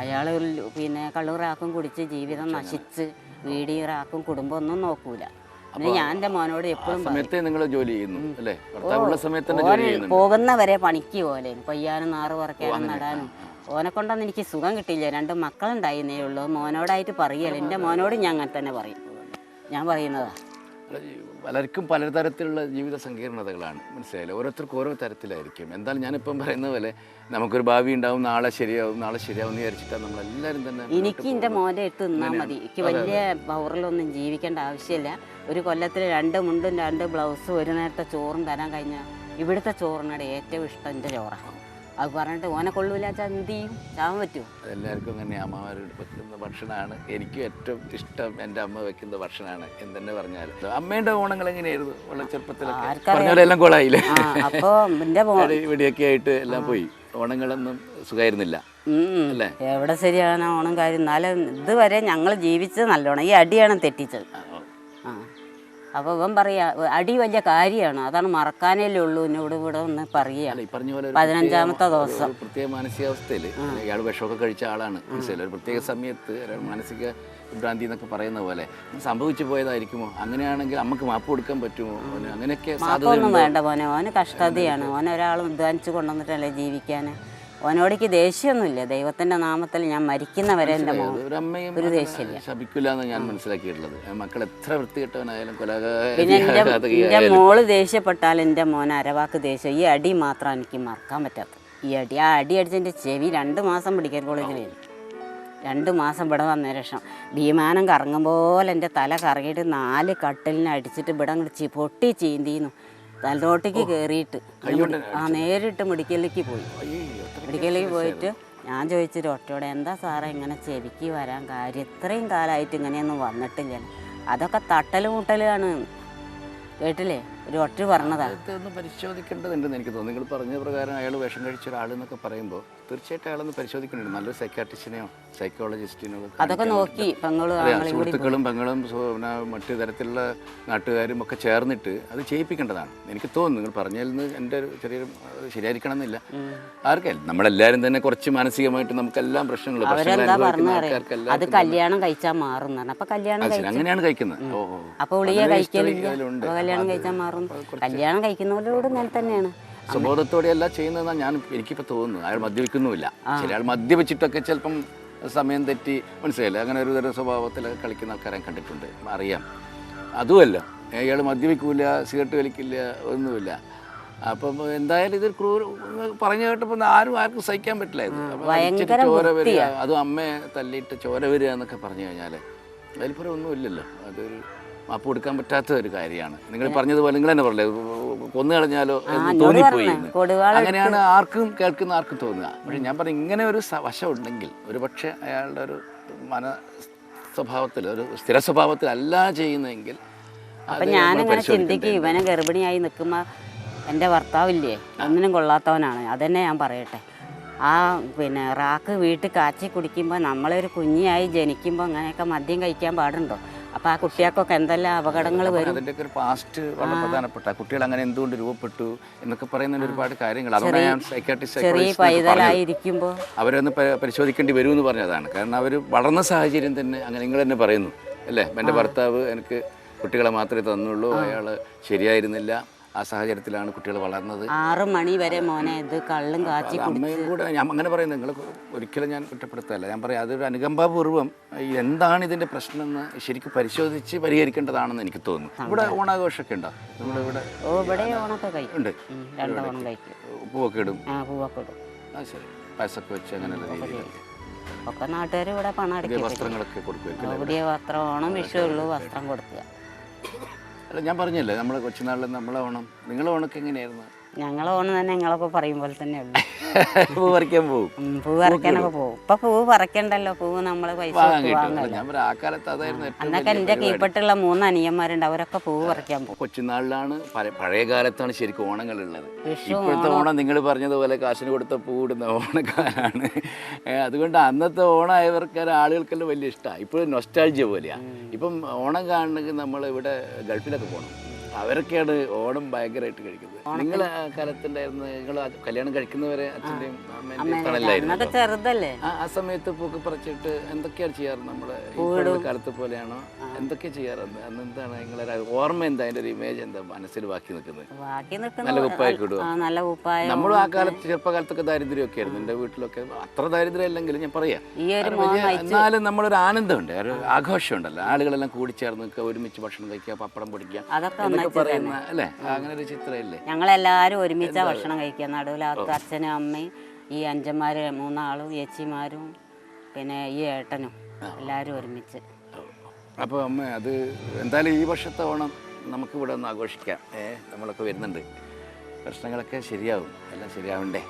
S3: അയാൾ പിന്നെ കള്ളൂറാക്കും കുടിച്ച് ജീവിതം നശിച്ച് വീടിറാക്കും, കുടുംബം ഒന്നും നോക്കൂല. പിന്നെ ഞാൻ എൻ്റെ മോനോട് എപ്പോഴും പോകുന്നവരെ പണിക്ക് പോലെ കൊയ്യാനും നാറ് പറക്കാനും നടാനും. ഓനെ കൊണ്ടൊന്നും എനിക്ക് സുഖം കിട്ടിയില്ല. 2 മക്കളുണ്ടായിരുന്നേ ഉള്ളൂ. മോനോടായിട്ട് പറയല്ല, എൻ്റെ മോനോട് ഞാൻ അങ്ങനെ തന്നെ പറയും. ഞാൻ പറയുന്നതാ.
S2: പലർക്കും പലതരത്തിലുള്ള ജീവിത സങ്കീർണതകളാണ്, മനസ്സിലായില്ല. ഓരോരുത്തർക്കും ഓരോ തരത്തിലായിരിക്കും. എന്തായാലും ഞാനിപ്പം പറയുന്ന പോലെ നമുക്കൊരു ഭാവി ഉണ്ടാവും, നാളെ ശരിയാവും എന്ന് വിചാരിച്ചിട്ടാണ് നമ്മളെല്ലാവരും തന്നെ.
S3: എനിക്ക് എൻ്റെ മോൻ്റെ അടുത്ത് നിന്നാൽ മതി. എനിക്ക് വലിയ പവറിലൊന്നും ജീവിക്കേണ്ട ആവശ്യമില്ല. ഒരു കൊല്ലത്തിൽ 2 മുണ്ടും 2 ബ്ലൗസും 1 നേരത്തെ ചോറും തരാൻ കഴിഞ്ഞാൽ ഇവിടുത്തെ ചോറിനോട് ഏറ്റവും ഇഷ്ടം എൻ്റെ ചോറാണ്. അത് പറഞ്ഞിട്ട് ഓനെ കൊള്ളൂലാച്ചാൽ എന്ത് ചെയ്യും? ചാവാൻ പറ്റുമോ?
S2: എല്ലാവർക്കും അങ്ങനെ അമ്മമാർ വെക്കുന്ന ഭക്ഷണമാണ് എനിക്കും ഏറ്റവും ഇഷ്ടം. എൻ്റെ അമ്മ വെക്കുന്ന ഭക്ഷണമാണ് എന്തെന്നെ പറഞ്ഞാൽ. അമ്മയുടെ ഓണങ്ങൾ എങ്ങനെയായിരുന്നു വളരെ ചെറുപ്പത്തിലൊക്കെ? പറഞ്ഞവരെല്ലാം കൊളായില്ലേ?
S3: അപ്പോൾ എൻ്റെ
S2: ഇവിടെയൊക്കെ ആയിട്ട് എല്ലാം പോയി. ഓണങ്ങളൊന്നും സുഖമായിരുന്നില്ല അല്ലേ?
S3: എവിടെ ശരിയാണ് ഓണം കാര്യം. എന്നാലും ഇതുവരെ ഞങ്ങൾ ജീവിച്ചത് നല്ലോണം. ഈ അടിയാണ് തെറ്റിച്ചത്. ആ അപ്പോൾ ഇവൻ പറയാ അടി വലിയ കാര്യമാണ്, അതാണ് മറക്കാനല്ലേ ഉള്ളൂ എന്നോട് ഇവിടെ ഒന്ന് പറയുകയാണ്. 15ാമത്തെ ദിവസം
S2: പ്രത്യേക മാനസികാവസ്ഥയിൽ ഇയാൾ വിഷമൊക്കെ കഴിച്ച ആളാണ്, മനസ്സിലായി. ഒരു പ്രത്യേക സമയത്ത് മാനസിക ഭ്രാന്തി എന്നൊക്കെ പറയുന്ന പോലെ സംഭവിച്ചു പോയതായിരിക്കുമോ? അങ്ങനെയാണെങ്കിൽ നമുക്ക് മാപ്പ് കൊടുക്കാൻ പറ്റുമോ? അങ്ങനെയൊക്കെ
S3: മാപ്പൊന്നും വേണ്ട മോനെ. ഓന് കഷ്ടതയാണ്. ഓനൊരാൾ ഉദ്ധാനിച്ച് കൊണ്ടുവന്നിട്ടല്ലേ ജീവിക്കാൻ. ഓനോടേക്ക് ദേഷ്യമൊന്നുമില്ല. ദൈവത്തിൻ്റെ നാമത്തിൽ ഞാൻ മരിക്കുന്നവരെ എൻ്റെ ഒരു ദേഷ്യമില്ല.
S2: ശപിക്കില്ല എന്ന് ഞാൻ മനസ്സിലാക്കിയിട്ടുള്ളത്. മക്കൾ എത്ര വൃത്തികെട്ടവനായാലും
S3: പിന്നെ എൻ്റെ മോള് ദേഷ്യപ്പെട്ടാൽ എൻ്റെ മോൻ അരവാക്ക് ദേഷ്യം. ഈ അടി മാത്രം എനിക്ക് മറക്കാൻ പറ്റാത്ത ഈ അടി. ആ അടി അടിച്ചെൻ്റെ ചെവി 2 മാസം മെഡിക്കൽ കോളേജിൽ വരും. 2 മാസം ഇവിടെ വന്ന ശേഷം വിമാനം കറങ്ങും പോലെ എൻ്റെ തല കറങ്ങിയിട്ട് 4 കട്ടിലിനെ അടിച്ചിട്ട് ഇവിടെ അങ്ങോട്ട് പൊട്ടി ചീന്തിന്നു. തലോട്ടേക്ക് കയറിയിട്ട് നേരിട്ട് മെഡിക്കലിലേക്ക് പോയി. മെഡിക്കലിലേക്ക് പോയിട്ട് ഞാൻ ചോദിച്ചൊരു ഒറ്റയോടെ, എന്താ സാറേ ഇങ്ങനെ ചെവിക്ക് വരാൻ കാര്യം? ഇത്രയും കാലമായിട്ട് ഇങ്ങനെയൊന്നും വന്നിട്ടില്ല. അതൊക്കെ തട്ടൽ മുട്ടലാണ്. കേട്ടില്ലേ? ഒരു ഒറ്റ പറഞ്ഞതാണ്.
S2: ഒന്ന് പരിശോധിക്കേണ്ടതുണ്ടെന്ന് എനിക്ക് തോന്നുന്നു. നിങ്ങൾ പറഞ്ഞ പ്രകാരം അയാൾ വിഷം കഴിച്ച ഒരാളെന്നൊക്കെ പറയുമ്പോൾ തീർച്ചയായിട്ടും അയാളൊന്ന് പരിശോധിക്കേണ്ടത്. നല്ലൊരു സൈക്കാട്രിസ്റ്റിനെയോ സൈക്കോളജിസ്റ്റിനോ
S3: അതൊക്കെ നോക്കി
S2: സുഹൃത്തുക്കളും പെങ്ങളും മറ്റു തരത്തിലുള്ള നാട്ടുകാരും ഒക്കെ ചേർന്നിട്ട് അത് ചെയ്യിപ്പിക്കേണ്ടതാണ് എനിക്ക് തോന്നുന്നു. നിങ്ങൾ പറഞ്ഞതിൽ നിന്ന് എൻ്റെ ഒരു ചെറിയൊരു ശരിയായിരിക്കണം എന്നില്ല. ആർക്കായാലും നമ്മളെല്ലാവരും തന്നെ കുറച്ച് മാനസികമായിട്ട് നമുക്കെല്ലാം പ്രശ്നങ്ങൾ
S3: അത് കല്യാണം കഴിച്ചാൽ മാറും. അപ്പൊ കല്യാണം
S2: അങ്ങനെയാണ് കഴിക്കുന്നത്.
S3: അപ്പൊ ഉളിയെ കഴിക്കലുണ്ട്. കല്യാണം കഴിച്ചാൽ മാറും. കല്യാണം കഴിക്കുന്നവരോട് ഞാൻ തന്നെയാണ്
S2: സ്വബോധത്തോടെയല്ല ചെയ്യുന്നതെന്നാണ് എനിക്കിപ്പോൾ തോന്നുന്നു. അയാൾ മദ്യപിക്കുന്നുമില്ല. ശരി, അയാൾ മദ്യപിച്ചിട്ടൊക്കെ ചിലപ്പം സമയം തെറ്റി, മനസ്സിലായില്ല, അങ്ങനെ ഒരു തരം സ്വഭാവത്തിൽ കളിക്കുന്ന ആൾക്കാരെ കണ്ടിട്ടുണ്ട്, അറിയാം. അതുമല്ല, അയാൾ മദ്യപിക്കില്ല, സിഗരറ്റ് വലിക്കില്ല, ഒന്നുമില്ല. അപ്പം എന്തായാലും ഇത് പറഞ്ഞു കേട്ടപ്പോൾ ആർക്കും സഹിക്കാൻ പറ്റില്ലായിരുന്നു. ചോര വരിക, അതും അമ്മയെ തല്ലിയിട്ട് ചോര വരിക എന്നൊക്കെ പറഞ്ഞു കഴിഞ്ഞാൽ അതിൽപ്പുറം ഒന്നുമില്ലല്ലോ. അതൊരു മാപ്പ് കൊടുക്കാൻ പറ്റാത്ത ഒരു കാര്യമാണ്. നിങ്ങൾ പറഞ്ഞതുപോലെ നിങ്ങൾ തന്നെ പറഞ്ഞേ, കൊന്നു കളഞ്ഞാലോ തോന്നിപ്പോയി. അങ്ങനെയാണ് ആർക്കും കേൾക്കുന്ന ആർക്കും തോന്നുക. പക്ഷെ ഞാൻ പറഞ്ഞു, ഇങ്ങനെ ഒരു വശം ഉണ്ടെങ്കിൽ ഒരു പക്ഷേ അയാളുടെ ഒരു സ്വഭാവത്തിൽ, ഒരു സ്ഥിര സ്വഭാവത്തിൽ അല്ല ചെയ്യുന്നതെങ്കിൽ.
S3: അപ്പം ഞാനിങ്ങനെ ചിന്തിക്കും, ഇവനെ ഗർഭിണിയായി നിൽക്കുമ്പോൾ എൻ്റെ ഭർത്താവില്ലേ ഒന്നിനും കൊള്ളാത്തവനാണ്. അതന്നെ ഞാൻ പറയട്ടെ. പിന്നെ റാക്ക് വീട്ടിൽ കാച്ചി കുടിക്കുമ്പോൾ നമ്മളൊരു കുഞ്ഞായി ജനിക്കുമ്പോൾ അങ്ങനെയൊക്കെ മദ്യം കഴിക്കാൻ പാടുണ്ടോ? അപ്പോൾ ആ കുട്ടികൾക്കൊക്കെ എന്തെല്ലാം അപകടങ്ങൾ വരും.
S2: അതിൻ്റെയൊക്കെ ഒരു പാസ്റ്റ് വളരെ പ്രധാനപ്പെട്ട, കുട്ടികൾ അങ്ങനെ എന്തുകൊണ്ട് രൂപപ്പെട്ടു എന്നൊക്കെ പറയുന്ന ഒരുപാട് കാര്യങ്ങൾ.
S3: ചെറിയ പൈതലായിരിക്കുമ്പോൾ
S2: അവരൊന്ന് പരിശോധിക്കേണ്ടി വരുമെന്ന് പറഞ്ഞതാണ്. കാരണം അവർ വളർന്ന സാഹചര്യം തന്നെ അങ്ങനെ. നിങ്ങൾ തന്നെ പറയുന്നു അല്ലേ, എൻ്റെ ഭർത്താവ് എനിക്ക് കുട്ടികളെ മാത്രമേ തന്നുള്ളൂ, അയാൾ ശരിയായിരുന്നില്ല, ആ സാഹചര്യത്തിലാണ് കുട്ടികൾ വളർന്നത്.
S3: 6 മണി വരെ മോനെ ഇത് കള്ളും കാച്ചി
S2: അമ്മയും കൂടെ. ഞാൻ അങ്ങനെ പറയുന്നത് നിങ്ങൾ ഒരിക്കലും ഞാൻ കുറ്റപ്പെടുത്തല്ല. ഞാൻ പറയാം, അതൊരു അനുകമ്പാപൂർവ്വം എന്താണ് ഇതിൻ്റെ പ്രശ്നം എന്ന് ശരിക്കും പരിശോധിച്ച് പരിഹരിക്കേണ്ടതാണെന്ന് എനിക്ക് തോന്നുന്നു. ഇവിടെ ഓണാഘോഷമൊക്കെ ഉണ്ടോ?
S3: ഇവിടെ ഓണമൊക്കെ കഴിക്കും.
S2: ഉണ്ട്.
S3: 2 ഓണം കഴിക്കും.
S2: പൂവൊക്കെ ഇടും.
S3: പൂവൊക്കെ ഇടും.
S2: ആ ശരി. പായസമൊക്കെ വെച്ച് അങ്ങനെയുള്ള രീതിയിലൊക്കെ
S3: ഒക്കെ നാട്ടുകാർ ഇവിടെ പണം അടയ്ക്കും.
S2: വസ്ത്രങ്ങളൊക്കെ കൊടുക്കും.
S3: പുതിയ വസ്ത്രം, ഓണം വിഷു ഉള്ളൂ വസ്ത്രം കൊടുക്കുക.
S2: അല്ല, ഞാൻ പറഞ്ഞല്ലേ, നമ്മളെ കൊച്ചുനാളിൽ നമ്മളെ ഓണം, നിങ്ങളെ ഓണൊക്കെ എങ്ങനെയായിരുന്നു?
S3: ഞങ്ങളെ ഓണം തന്നെ നിങ്ങളൊക്കെ പറയും പോലെ തന്നെ ഉള്ളു.
S2: പൂ പറിക്കാൻ പോകും.
S3: പൂ പറിക്കാനൊക്കെ പോകും. ഇപ്പൊ പൂ പറിക്കണ്ടല്ലോ, പൂവ് നമ്മള് പൈസ അന്നൊക്കെ എന്റെ കീഴ്പ്പെട്ടുള്ള 3 അനിയന്മാരുണ്ട്, അവരൊക്കെ പൂവ് പറിക്കാൻ പോകും.
S2: കൊച്ചുനാളിലാണ്, പഴയ കാലത്താണ് ശരിക്കും ഓണങ്ങളുള്ളത്. ഇപ്പോഴത്തെ ഓണം നിങ്ങൾ പറഞ്ഞതുപോലെ കാശിന് കൊടുത്ത പൂ ഇടുന്ന ഓണക്കാരാണ്. അതുകൊണ്ട് അന്നത്തെ ഓണമായവർക്ക് ആളുകൾക്കെല്ലാം വലിയ ഇഷ്ടമാണ്. ഇപ്പോഴും നൊസ്റ്റാൾജിയ പോലെയാണ്. ഇപ്പം ഓണം കാണണമെങ്കിൽ നമ്മൾ ഇവിടെ ഗൾഫിലൊക്കെ പോകണം. അവരൊക്കെയാണ് ഓണം ഭയങ്കരമായിട്ട് കഴിക്കുന്നത്. നിങ്ങൾ കാലത്തുണ്ടായിരുന്നു, നിങ്ങൾ കല്യാണം കഴിക്കുന്നവരെ അച്ഛൻ്റെയും അമ്മേൻ്റെയും തണലായിരുന്നു.
S3: ചെറുതല്ലേ
S2: ആ സമയത്ത് പൂക്ക് പറിച്ചിട്ട് എന്തൊക്കെയാണ് ചെയ്യാറ്? നമ്മള് കാലത്ത് പോലെയാണോ? എന്തൊക്കെ ചെയ്യാറുണ്ട്? അന്ന് എന്താണ് നിങ്ങളെ ഓർമ്മ? എന്താ അതിന്റെ ഒരു ഇമേജ് എന്താ മനസ്സിൽ ബാക്കി നിൽക്കുന്നത്? നല്ല കുപ്പായൊക്കെ ഇടുക. നമ്മളും ആ കാലത്ത് ചെറുപ്പകാലത്തൊക്കെ ദാരിദ്ര്യമൊക്കെ ആയിരുന്നു. എൻ്റെ വീട്ടിലൊക്കെ അത്ര ദാരിദ്ര്യം അല്ലെങ്കിലും ഞാൻ പറയാം, എന്നാലും നമ്മളൊരു ആനന്ദമുണ്ട്, ഒരു ആഘോഷമുണ്ടല്ലോ. ആളുകളെല്ലാം കൂടിച്ചേർന്ന് ഒരുമിച്ച് ഭക്ഷണം കഴിക്കുക, പപ്പടം പൊടിക്കുക എന്നൊക്കെ പറയുന്ന അല്ലേ, അങ്ങനെ ഒരു ചിത്രമില്ലേ?
S3: ഞങ്ങളെല്ലാവരും ഒരുമിച്ചാ ഭക്ഷണം കഴിക്കുക. നടുവിലകത്ത് അച്ഛനും അമ്മയും ഈ അഞ്ചന്മാര് 3 ആളും ചേച്ചിമാരും പിന്നെ ഈ ഏട്ടനും എല്ലാവരും ഒരുമിച്ച്.
S2: അപ്പോൾ അമ്മ, അത് എന്തായാലും ഈ വർഷത്തെ ഓണം നമുക്കിവിടെ ഒന്ന് ആഘോഷിക്കാം. നമ്മളൊക്കെ വരുന്നുണ്ട്, പ്രശ്നങ്ങളൊക്കെ ശരിയാവും, എല്ലാം ശരിയാവണ്ടേ?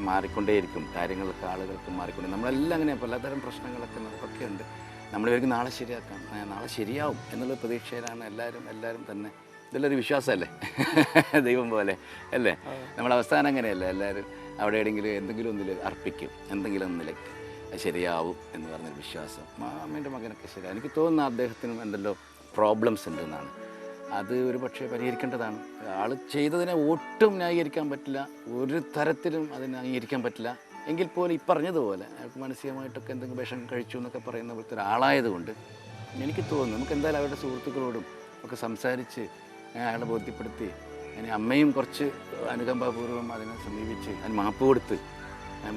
S2: മാറിക്കൊണ്ടേയിരിക്കും, കാര്യങ്ങളൊക്കെ ആളുകൾക്ക് മാറിക്കൊണ്ടേ, നമ്മളെല്ലാം അങ്ങനെ പലതരം പ്രശ്നങ്ങളൊക്കെ നമുക്കൊക്കെ ഉണ്ട്. നമ്മൾ ഇവർക്ക് നാളെ ശരിയാക്കാം, നാളെ ശരിയാവും എന്നുള്ള പ്രതീക്ഷയിലാണ് എല്ലാവരും തന്നെ. ഇതെല്ലാവരും വിശ്വാസമല്ലേ, ദൈവം പോലെ അല്ലേ? നമ്മുടെ അവസ്ഥാനം അങ്ങനെയല്ല, എല്ലാവരും അവിടെ എവിടെയെങ്കിലും എന്തെങ്കിലും ഒന്നിൽ അർപ്പിക്കും, എന്തെങ്കിലും ഒന്നിലേക്ക് ശരിയാവും എന്ന് പറഞ്ഞൊരു വിശ്വാസം. അമ്മേൻ്റെ മകനൊക്കെ ശരിയാവും. എനിക്ക് തോന്നുന്നു അദ്ദേഹത്തിനും എന്തെല്ലോ പ്രോബ്ലംസ് ഉണ്ടെന്നാണ്. അത് ഒരു പക്ഷേ പരിഹരിക്കേണ്ടതാണ്. ആൾ ചെയ്തതിനെ ഒട്ടും ന്യായീകരിക്കാൻ പറ്റില്ല, ഒരു തരത്തിലും അതിനെ അംഗീകരിക്കാൻ പറ്റില്ല. എങ്കിൽ പോലും ഈ പറഞ്ഞതുപോലെ അയാൾക്ക് മാനസികമായിട്ടൊക്കെ എന്തെങ്കിലും വിഷം കഴിച്ചു എന്നൊക്കെ പറയുന്ന പോലത്തെ ഒരാളായതുകൊണ്ട് എനിക്ക് തോന്നുന്നു നമുക്ക് എന്തായാലും അവരുടെ സുഹൃത്തുക്കളോടും ഒക്കെ സംസാരിച്ച് അയാളെ ബോധ്യപ്പെടുത്തി, ഇനി അമ്മയും കുറച്ച് അനുകമ്പാപൂർവ്വം അതിനെ സമീപിച്ച് അതിന് മാപ്പ് കൊടുത്ത്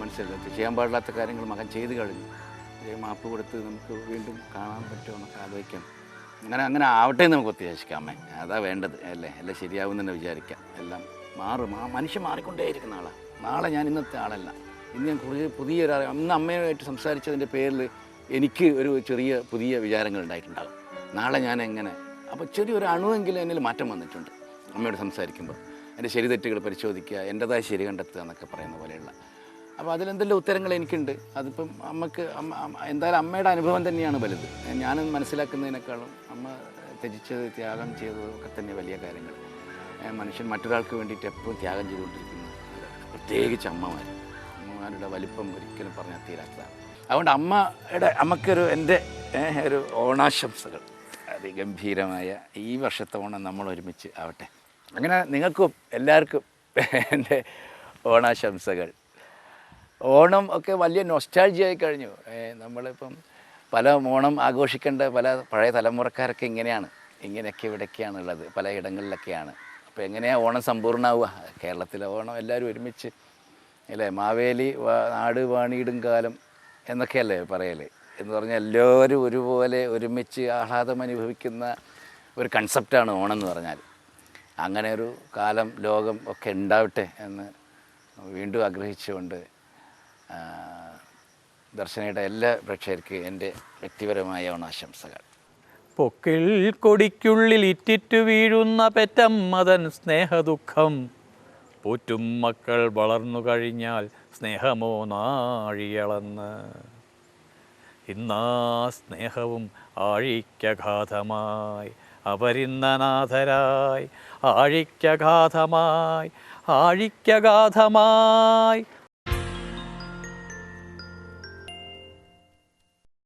S2: മനസ്സിലാക്കി ചെയ്യാൻ പാടില്ലാത്ത കാര്യങ്ങൾ മകൻ ചെയ്ത് കഴിഞ്ഞു, മാപ്പ് കൊടുത്ത് നമുക്ക് വീണ്ടും കാണാൻ പറ്റുമോ എന്നൊക്കെ ആലോചിക്കാം. അങ്ങനെ ആവട്ടെ എന്ന് നമുക്ക് ഒത്തിരിക്കാം. അമ്മേ അതാ വേണ്ടത് അല്ലേ? എല്ലാം ശരിയാവും തന്നെ വിചാരിക്കാം. എല്ലാം മാറും. മനുഷ്യൻ മാറിക്കൊണ്ടേയിരിക്കുന്ന ആളാണ്. നാളെ ഞാൻ ഇന്നത്തെ ആളല്ല. ഇന്ന് ഞാൻ പുതിയൊരാൾ അന്ന് അമ്മയുമായിട്ട് സംസാരിച്ചതിൻ്റെ പേരിൽ എനിക്ക് ഒരു ചെറിയ പുതിയ വിചാരങ്ങൾ ഉണ്ടായിട്ടുണ്ടാകും. നാളെ ഞാൻ എങ്ങനെ, അപ്പോൾ ചെറിയൊരു അണുവെങ്കിലും എന്നിൽ മാറ്റം വന്നിട്ടുണ്ട് അമ്മയോട് സംസാരിക്കുമ്പോൾ. എൻ്റെ ശരി തെറ്റുകൾ പരിശോധിക്കുക, എൻ്റെതായ ശരി കണ്ടെത്തുക എന്നൊക്കെ പറയുന്ന പോലെയുള്ള. അപ്പോൾ അതിലെന്തെല്ലാം ഉത്തരങ്ങൾ എനിക്കുണ്ട്. അതിപ്പം അമ്മക്ക് എന്തായാലും അമ്മയുടെ അനുഭവം തന്നെയാണ് വലുത്. ഞാൻ മനസ്സിലാക്കുന്നതിനേക്കാളും അമ്മ ത്യജിച്ചത്, ത്യാഗം ചെയ്തതും ഒക്കെ തന്നെ വലിയ കാര്യങ്ങൾ. മനുഷ്യൻ മറ്റൊരാൾക്ക് വേണ്ടിയിട്ട് എപ്പോഴും ത്യാഗം ചെയ്തുകൊണ്ടിരിക്കുന്നു, പ്രത്യേകിച്ച് അമ്മമാരുടെ വലിപ്പം ഒരിക്കലും പറഞ്ഞാൽ തീരാത്തതാണ്. അതുകൊണ്ട് അമ്മക്കൊരു എൻ്റെ ഒരു ഓണാശംസകൾ. അതിഗംഭീരമായ ഈ വർഷത്തെ ഓണം നമ്മൾ ഒരുമിച്ച് ആവട്ടെ. അങ്ങനെ നിങ്ങൾക്കും എല്ലാവർക്കും എൻ്റെ ഓണാശംസകൾ. ഓണം ഒക്കെ വലിയ നൊസ്റ്റാൾജിയായി കഴിഞ്ഞു. നമ്മളിപ്പം പല ഓണം ആഘോഷിക്കേണ്ട പല പഴയ തലമുറക്കാരൊക്കെ ഇങ്ങനെയൊക്കെ ഇവിടെയൊക്കെയാണുള്ളത്, പല ഇടങ്ങളിലൊക്കെയാണ്. അപ്പോൾ എങ്ങനെയാണ് ഓണം സമ്പൂർണ്ണമാവുക? കേരളത്തിലെ ഓണം എല്ലാവരും ഒരുമിച്ച് അല്ലേ? മാവേലി നാട് വാണിയിടും കാലം എന്നൊക്കെയല്ലേ പറയൽ? എന്ന് പറഞ്ഞാൽ എല്ലാവരും ഒരുപോലെ ഒരുമിച്ച് ആഹ്ലാദം അനുഭവിക്കുന്ന ഒരു കൺസെപ്റ്റാണ് ഓണം എന്ന് പറഞ്ഞാൽ. അങ്ങനെ ഒരു കാലം ലോകം ഒക്കെ ഉണ്ടാവട്ടെ എന്ന് വീണ്ടും ആഗ്രഹിച്ചുകൊണ്ട് ദർശനയുടെ എല്ലാ പ്രേക്ഷകർക്ക് എൻ്റെ വ്യക്തിപരമായ ഓണാശംസകൾ.
S4: പൊക്കിൽ കൊടിക്കുള്ളിൽ ഇറ്റിറ്റു വീഴുന്ന പെറ്റമ്മതൻ സ്നേഹദുഃഖം, പോറ്റും മക്കൾ വളർന്നു കഴിഞ്ഞാൽ സ്നേഹമോ നാഴിയളന്ന്. ഇന്നാ സ്നേഹവും ആഴിക്കഘാതമായി അപരിന്നനാഥരായി, ആഴിക്കഘാതമായി